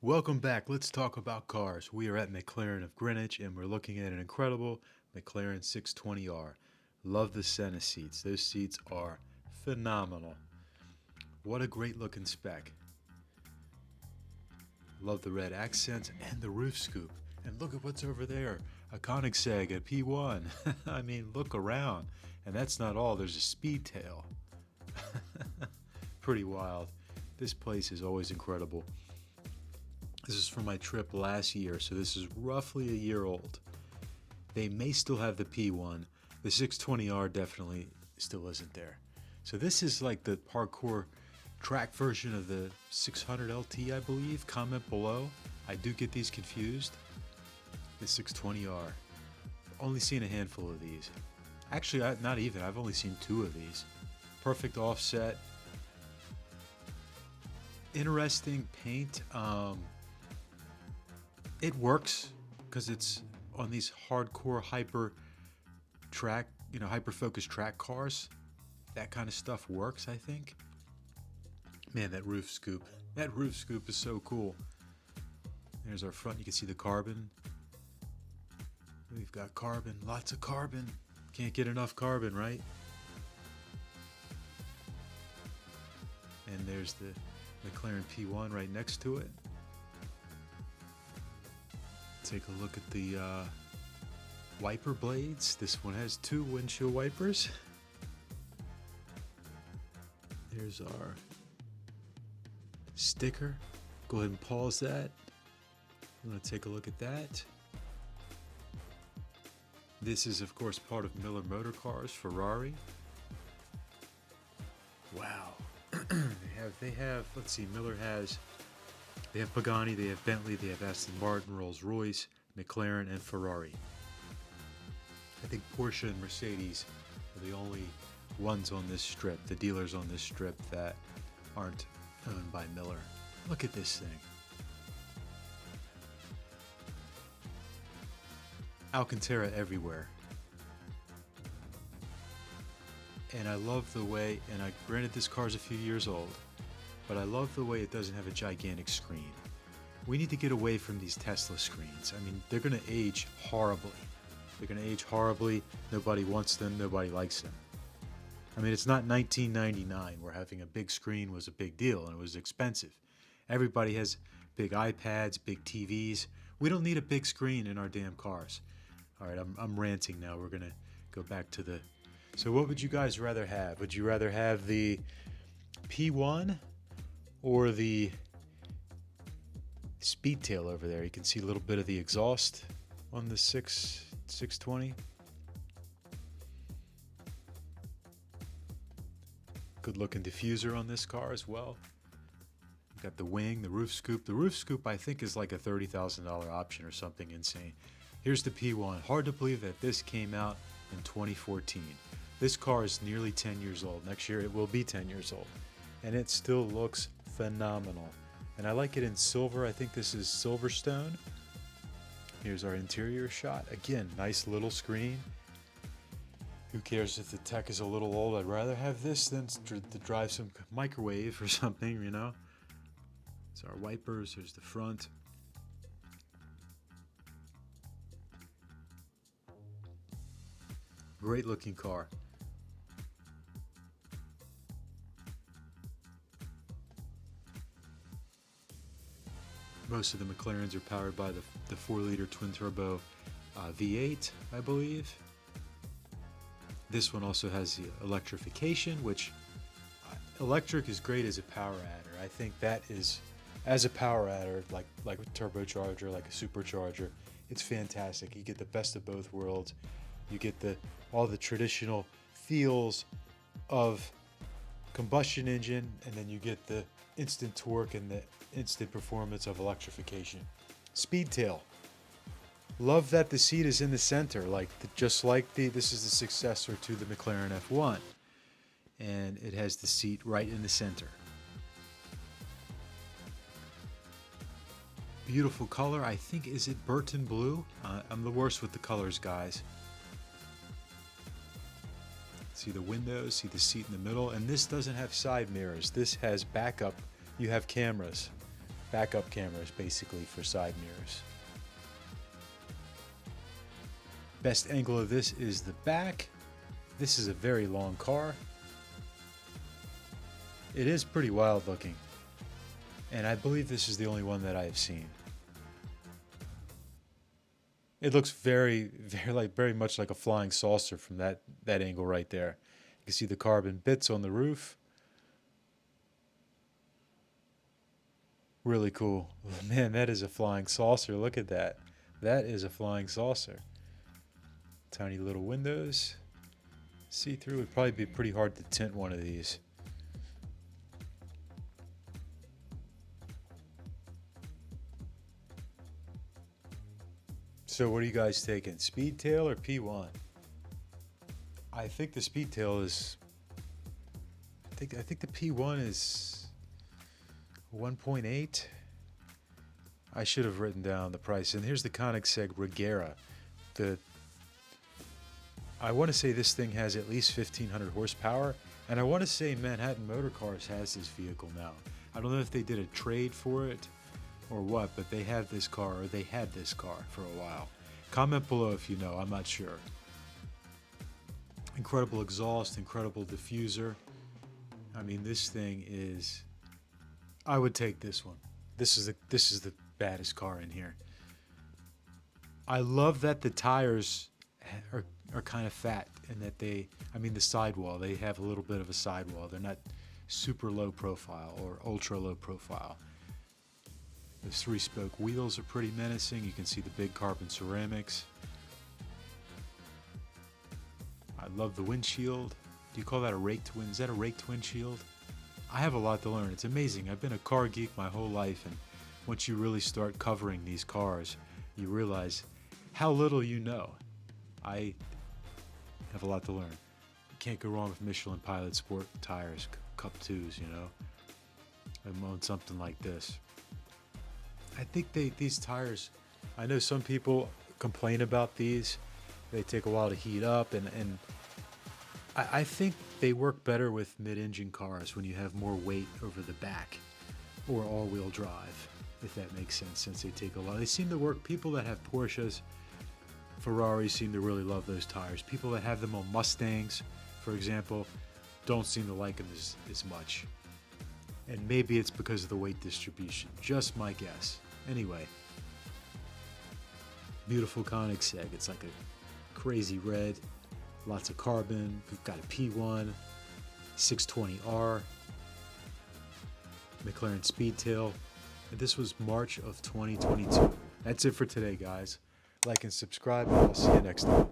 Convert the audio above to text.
Welcome back. Let's talk about cars. We are at McLaren of Greenwich and we're looking at an incredible McLaren 620R. Love the center seats. Those seats are phenomenal. What a great looking spec. Love the red accents and the roof scoop. And look at what's over there. A Koenigsegg, a P1. I mean, look around. And that's not all. There's a Speedtail. Pretty wild. This place is always incredible. This is from my trip last year, so this is roughly a year old. They may still have the P1. The 620R definitely still isn't there. So this is like the parkour track version of the 600 LT, I believe. Comment below. I do get these confused. The 620R. Only seen a handful of these. Actually, not even. I've only seen 2 of these. Perfect offset. Interesting paint. It works because it's on these hardcore hyper track, hyper focused track cars. That kind of stuff works, I think. Man, that roof scoop. That roof scoop is so cool. There's our front. You can see the carbon. We've got carbon, lots of carbon. Can't get enough carbon, right? And there's the McLaren P1 right next to it. Take a look at the wiper blades. This one has 2 windshield wipers. There's our sticker. Go ahead and pause that. I'm going to take a look at that. This is, of course, part of Miller Motor Cars, Ferrari. Wow. they have, let's see, they have Pagani, they have Bentley, they have Aston Martin, Rolls-Royce, McLaren, and Ferrari. I think Porsche and Mercedes are the only ones on this strip, the dealers on this strip that aren't owned by Miller. Look at this thing. Alcantara everywhere. And I love the way, granted this car's a few years old, but I love the way it doesn't have a gigantic screen. We need to get away from these Tesla screens. I mean, they're going to age horribly. They're going to age horribly. Nobody wants them. Nobody likes them. I mean, it's not 1999 where having a big screen was a big deal and it was expensive. Everybody has big iPads, big TVs. We don't need a big screen in our damn cars. All right, I'm ranting now. We're going to go back to the... So what would you guys rather have? Would you rather have the P1 or the Speedtail over there? You can see a little bit of the exhaust on the 620. Good looking diffuser on this car as well. You've got the wing, the roof scoop. The roof scoop I think is like a $30,000 option or something insane. Here's the P1. Hard to believe that this came out in 2014. This car is nearly 10 years old. Next year it will be 10 years old. And it still looks phenomenal. And I like it in silver. I think this is Silverstone. Here's our interior shot. Again, nice little screen. Who cares if the tech is a little old? I'd rather have this than to drive some microwave or something, you know? It's our wipers. There's the front. Great looking car. Most of the McLarens are powered by the 4-liter twin-turbo V8, I believe. This one also has the electrification, which electric is great as a power adder. I think that is, as a power adder, like a turbocharger, like a supercharger, it's fantastic. You get the best of both worlds. You get all the traditional feels of combustion engine, and then you get the instant torque and the instant performance of electrification. Speedtail. Love that the seat is in the center, just like this is the successor to the McLaren F1, and it has the seat right in the center. Beautiful color. I think, is it Burton blue? I'm the worst with the colors, guys. See the windows, see the seat in the middle, and this doesn't have side mirrors. This has backup. You have cameras. backup cameras basically for side mirrors. Best angle of this is the back. This is a very long car. It is pretty wild looking. And I believe this is the only one that I have seen. It looks very much like a flying saucer from that angle right there. You can see the carbon bits on the roof. Really cool. Man, that is a flying saucer. Look at that. That is a flying saucer. Tiny little windows. See-through. Would probably be pretty hard to tint one of these. So what are you guys taking? Speedtail or P1? I think the Speedtail is... I think the P1 is 1.8. I should have written down the price. And here's the Koenigsegg Regera. I want to say this thing has at least 1,500 horsepower. And I want to say Manhattan Motor Cars has this vehicle now. I don't know if they did a trade for it or what, but they have this car, or they had this car for a while. Comment below if you know, I'm not sure. Incredible exhaust, incredible diffuser. I mean, this thing is... I would take this one. This is the baddest car in here. I love that the tires are kind of fat, and that the sidewall, they have a little bit of a sidewall. They're not super low profile or ultra low profile. The 3-spoke wheels are pretty menacing. You can see the big carbon ceramics. I love the windshield. Do you call that a raked wind? Is that a raked windshield? I have a lot to learn. It's amazing. I've been a car geek my whole life, and once you really start covering these cars, you realize how little you know. I have a lot to learn. You can't go wrong with Michelin Pilot Sport tires, Cup 2s, you know. I'm on something like this. I think these tires, I know some people complain about these. They take a while to heat up, and I think they work better with mid-engine cars when you have more weight over the back, or all-wheel drive, if that makes sense, since they take a lot. They seem to work. People that have Porsches, Ferraris seem to really love those tires. People that have them on Mustangs, for example, don't seem to like them as much. And maybe it's because of the weight distribution. Just my guess. Anyway, beautiful Koenigsegg. It's like a crazy red, lots of carbon. We've got a P1, 620R, McLaren Speedtail. And this was March of 2022. That's it for today, guys. Like and subscribe, and I'll see you next time.